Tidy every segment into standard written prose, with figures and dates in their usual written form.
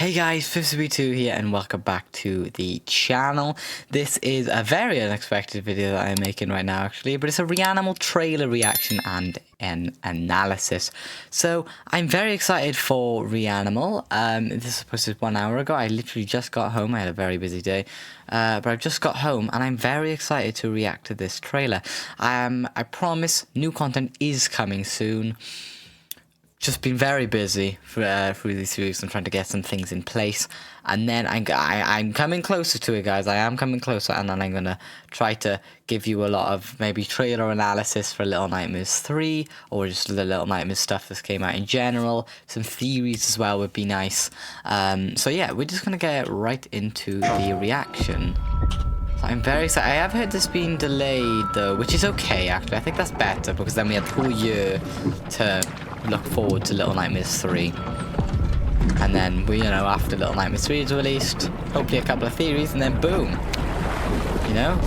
Hey guys, 50B2 here and welcome back to the channel. This is a very unexpected video that I'm making right now actually, but it's a Reanimal trailer reaction and an analysis. So I'm very excited for Reanimal. This was posted 1 hour ago. I literally just got home. I had a very busy day, but I've just got home and I'm very excited to react to this trailer. I promise new content is coming soon. Just been very busy through these weeks and trying to get some things in place, and then I'm coming closer to it, guys. I am coming closer, and then I'm gonna try to give you a lot of maybe trailer analysis for Little Nightmares 3, or just the Little Nightmares stuff that came out in general. Some theories as well would be nice. So yeah, we're just gonna get right into the reaction. So I'm very excited. I have heard this being delayed though, which is okay actually. I think that's better because then we have the whole year to look forward to Little Nightmares 3, and then we, after Little Nightmares 3 is released, hopefully a couple of theories, and then boom,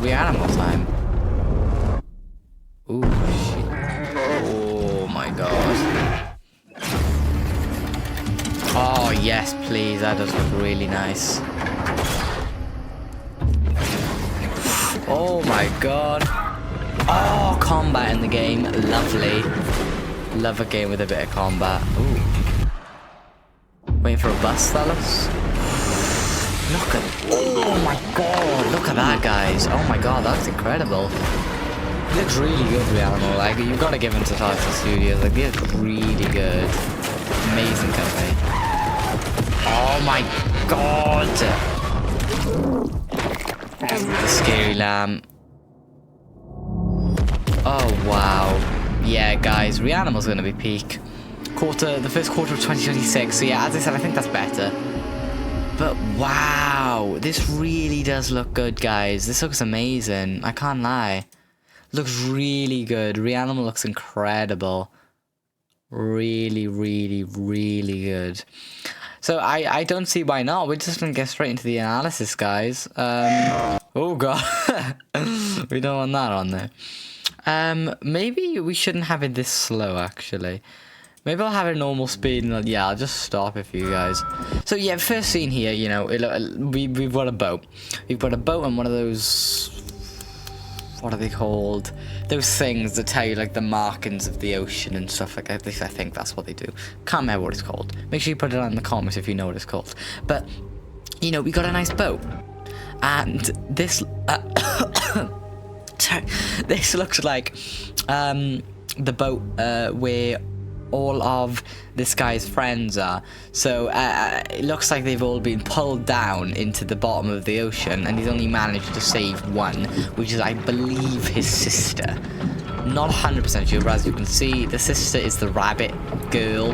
Reanimal time. Ooh, shit. Oh my god. Oh yes, please, that does look really nice. Oh my god. Oh, combat in the game, lovely. Love a game with a bit of combat. Ooh. Waiting for a bus, fellas. Look at... Oh my god, look at that, guys. Oh my god, that's incredible. It looks really good, Reanimal. Like, you've got to give them to Titan Studios. Like, they look really good. Amazing company. Oh my god. The scary lamb. Oh wow. Yeah, guys, Reanimal's going to be peak. The first quarter of 2026. So yeah, as I said, I think that's better. But wow, this really does look good, guys. This looks amazing. I can't lie. Looks really good. Reanimal looks incredible. Really, really, really good. So I don't see why not. We're just going to get straight into the analysis, guys. Oh god. We don't want that on there. Maybe we shouldn't have it this slow, actually. Maybe I'll have it normal speed, and I'll just stop it for you guys. So yeah, first scene here, we've got a boat. We've got a boat and one of those... What are they called? Those things that tell you, like, the markings of the ocean and stuff like that. At least I think that's what they do. Can't remember what it's called. Make sure you put it down in the comments if you know what it's called. But, we got a nice boat. And this... This looks like the boat where all of this guy's friends are. So it looks like they've all been pulled down into the bottom of the ocean, and he's only managed to save one, which is, I believe, his sister. Not 100% sure, but as you can see, the sister is the rabbit girl.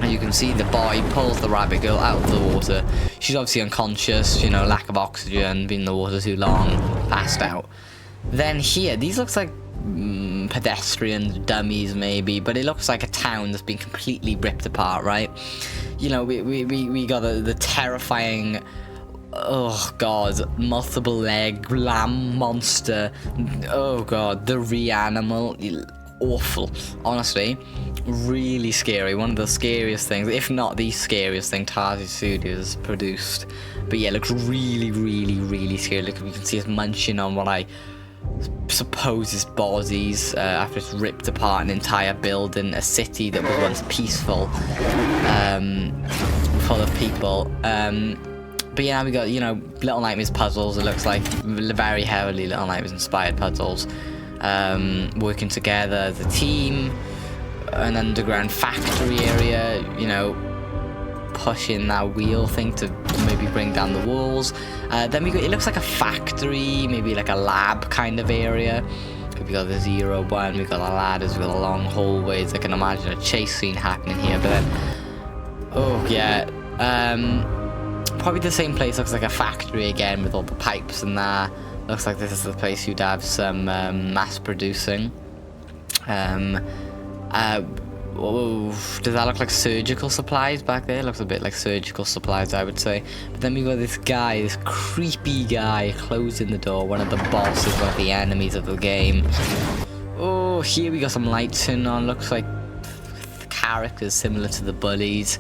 And you can see the boy pulls the rabbit girl out of the water. She's obviously unconscious, lack of oxygen, been in the water too long, passed out. Then here, these looks like pedestrians, dummies maybe, but it looks like a town that's been completely ripped apart, right? We got the terrifying, oh god, multiple leg lamb monster. Oh god, the Reanimal. Awful, honestly, really scary. One of the scariest things, if not the scariest thing Titan Studios produced. But yeah, it looks really, really, really scary. Look, you can see us munching on what I suppose is bodies after it's ripped apart an entire building, a city that was once peaceful, full of people. But yeah, we got Little Nightmares puzzles. It looks like very heavily Little Nightmares inspired puzzles. Working together as a team, an underground factory area, pushing that wheel thing to maybe bring down the walls. Then it looks like a factory, maybe like a lab kind of area. We got the 0-1, we got the ladders, we got the long hallways. I can imagine a chase scene happening here, but then, oh yeah, probably the same place. Looks like a factory again with all the pipes and that. Looks like this is the place you'd have some mass producing. Does that look like surgical supplies back there? It looks a bit like surgical supplies, I would say. But then we got this guy, this creepy guy, closing the door. One of the bosses, one of the enemies of the game. Oh, here we got some lights in on. Looks like characters similar to the bullies.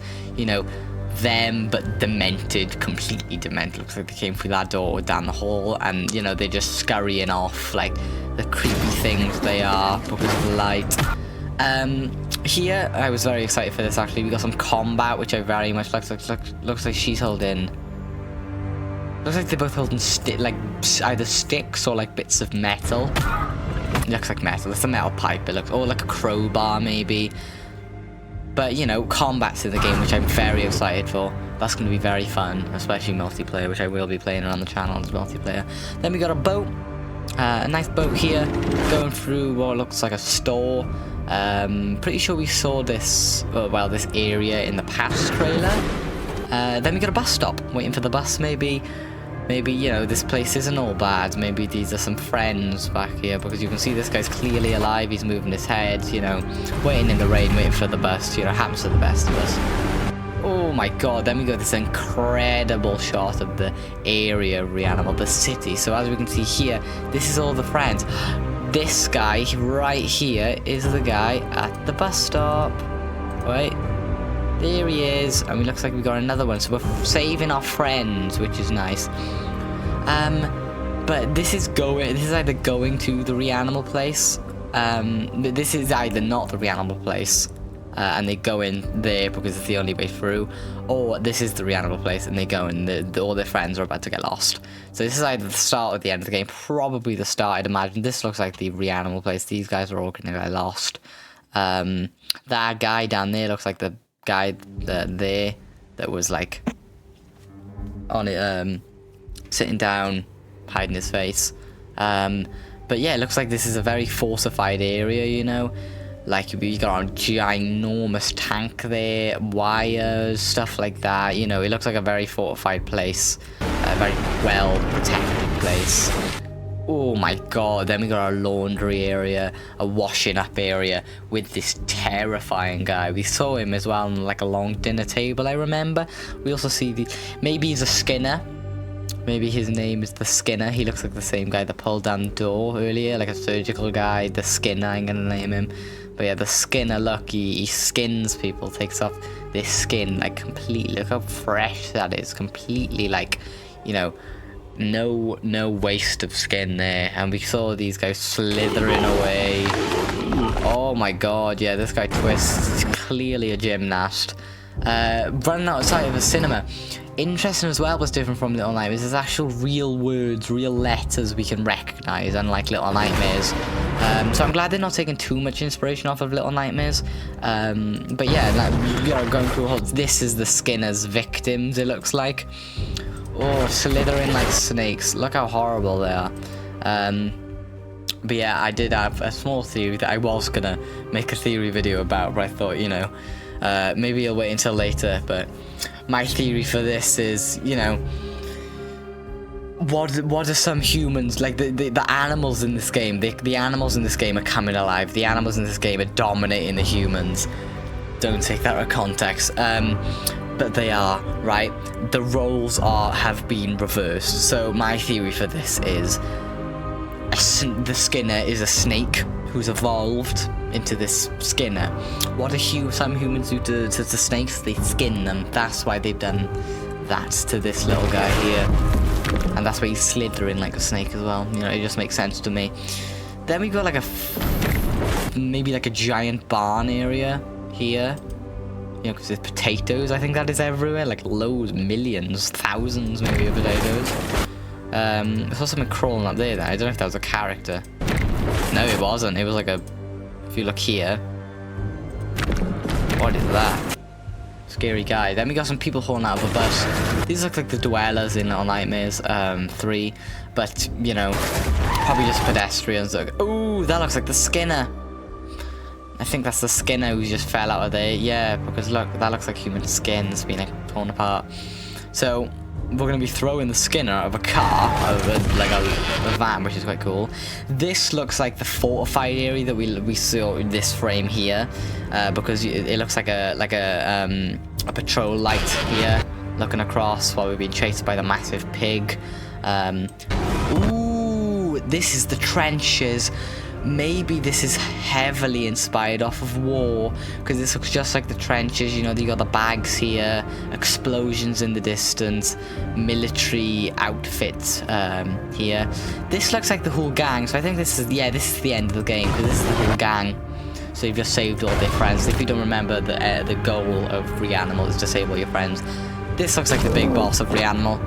them, but demented, completely demented. Looks like they came through that door down the hall, and you know, they're just scurrying off like the creepy things they are because of the light. Here I was very excited for this. Actually, we got some combat, which I very much like. Looks like she's holding. Looks like they're both holding like either sticks or like bits of metal. It looks like metal. It's a metal pipe. It looks, or like a crowbar maybe. But you know, combat's in the game, which I'm very excited for. That's going to be very fun, especially multiplayer, which I will be playing on the channel as multiplayer. Then we got a boat, a nice boat here, going through what looks like a store. Pretty sure we saw this, well, this area in the past trailer. Then we got a bus stop, waiting for the bus. Maybe, you know, this place isn't all bad. Maybe these are some friends back here, because you can see this guy's clearly alive. He's moving his head, you know, waiting in the rain, waiting for the bus. You know, happens to the best of us. Oh my god, then we got this incredible shot of the area of Reanimal, the city. So as we can see here, this is all the friends. This guy right here is the guy at the bus stop. Wait. There he is, and it looks like we got another one, so we're saving our friends, which is nice. But this is either going to the Reanimal place. This is either not the Reanimal place, and they go in there because it's the only way through, or this is the Reanimal place and they go and all their friends are about to get lost. So this is either the start or the end of the game. Probably the start, I'd imagine. This looks like the Reanimal place. These guys are all gonna get lost. That guy down there looks like the guy that was like on it, sitting down, hiding his face. But yeah, it looks like this is a very fortified area, you know. Like, we got a ginormous tank there, wires, stuff like that. You know, it looks like a very fortified place, a very well protected place. Oh my god, then we got our laundry area, a washing up area with this terrifying guy. We saw him as well on like a long dinner table, I remember. We also see maybe he's a Skinner. Maybe his name is the Skinner. He looks like the same guy that pulled down the door earlier, like a surgical guy. The Skinner, I'm gonna name him. But yeah, the Skinner, look, he skins people, takes off this skin like completely. Look how fresh that is, completely like, you know, no waste of skin there. And we saw these guys slithering away. Oh my god, yeah, this guy Twist is clearly a gymnast. Running outside of a cinema. Interesting as well, what's different from Little Nightmares is actual real words, real letters we can recognize, unlike Little Nightmares. So I'm glad they're not taking too much inspiration off of Little Nightmares. But yeah, like, you know, going through a whole, this is the Skinner's victims, it looks like. Oh, slithering like snakes. Look how horrible they are. But yeah, I did have a small theory that I was gonna make a theory video about, but I thought, you know, maybe I'll wait until later. But my theory for this is, you know, what are some humans, like the animals in this game, the animals in this game are coming alive. The animals in this game are dominating the humans. Don't take that out of context. But they are, right? The roles have been reversed. So my theory for this is the Skinner is a snake who's evolved into this Skinner. What do some humans do to snakes? They skin them. That's why they've done that to this little guy here. And that's why he's slithering like a snake as well. You know, it just makes sense to me. Then we've got like maybe like a giant barn area here. You know, because there's potatoes, I think that is everywhere. Like loads, millions, thousands maybe of potatoes. I saw something crawling up there then. I don't know if that was a character. No, it wasn't. It was like a... If you look here... What is that? Scary guy. Then we got some people hauling out of a bus. These look like the dwellers in Little Nightmares 3. But, you know, probably just pedestrians. Ooh, that looks like the Skinner. I think that's the Skinner who just fell out of there. Yeah, because look, that looks like human skins being like torn apart. So we're gonna be throwing the Skinner out of a car, out of like a van, which is quite cool. This looks like the fortified area that we saw in this frame here, because it looks like a patrol light here, looking across while we're being chased by the massive pig. Ooh, this is the trenches. maybe this is heavily inspired off of war, because this looks just like the trenches. You know, you got the bags here, explosions in the distance, military outfits here. This looks like the whole gang, so I think this is the end of the game, because this is the whole gang. So you've just saved all their friends. If you don't remember, the goal of Reanimal is to save all your friends. This looks like the big boss of Reanimal.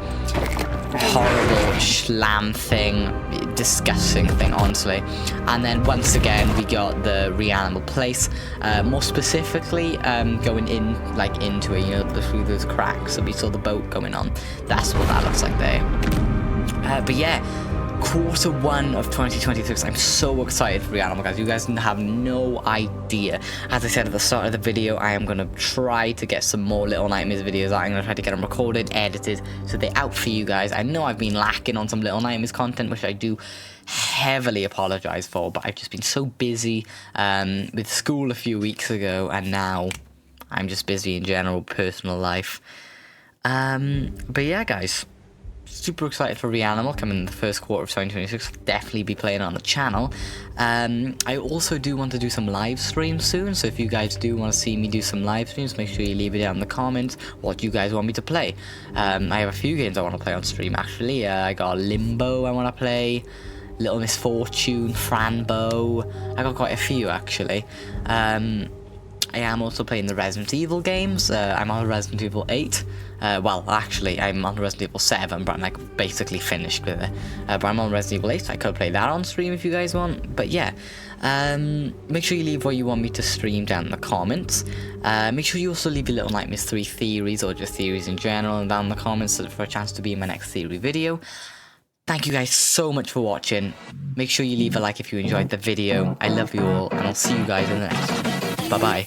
Horrible schlam thing, disgusting thing, honestly. And then once again we got the Reanimal place, more specifically going in, like into it, you know, through those cracks. So we saw the boat going on. That's what that looks like there. But yeah, Q1 of 2026. I'm so excited for Reanimal, guys. You guys have no idea. As I said at the start of the video, I am going to try to get some more Little Nightmares videos out. I'm going to try to get them recorded, edited, so they're out for you guys. I know I've been lacking on some Little Nightmares content, which I do heavily apologize for, but I've just been so busy with school a few weeks ago, and now I'm just busy in general, personal life. But yeah, guys, super excited for Reanimal coming in the first quarter of 2026. Definitely be playing on the channel. I also do want to do some live streams soon, so if you guys do want to see me do some live streams, make sure you leave it down in the comments what you guys want me to play. I have a few games I want to play on stream, actually. I got Limbo I want to play, Little Misfortune, Franbo. I got quite a few, actually. I am also playing the Resident Evil games. I'm on Resident Evil 8. Well, actually, I'm on Resident Evil 7, but I'm like basically finished with it. But I'm on Resident Evil 8, so I could play that on stream if you guys want. But yeah, make sure you leave what you want me to stream down in the comments. Make sure you also leave your Little Nightmares 3 theories, or just theories in general, down in the comments for a chance to be in my next theory video. Thank you guys so much for watching. Make sure you leave a like if you enjoyed the video. I love you all, and I'll see you guys in the next one. Bye-bye.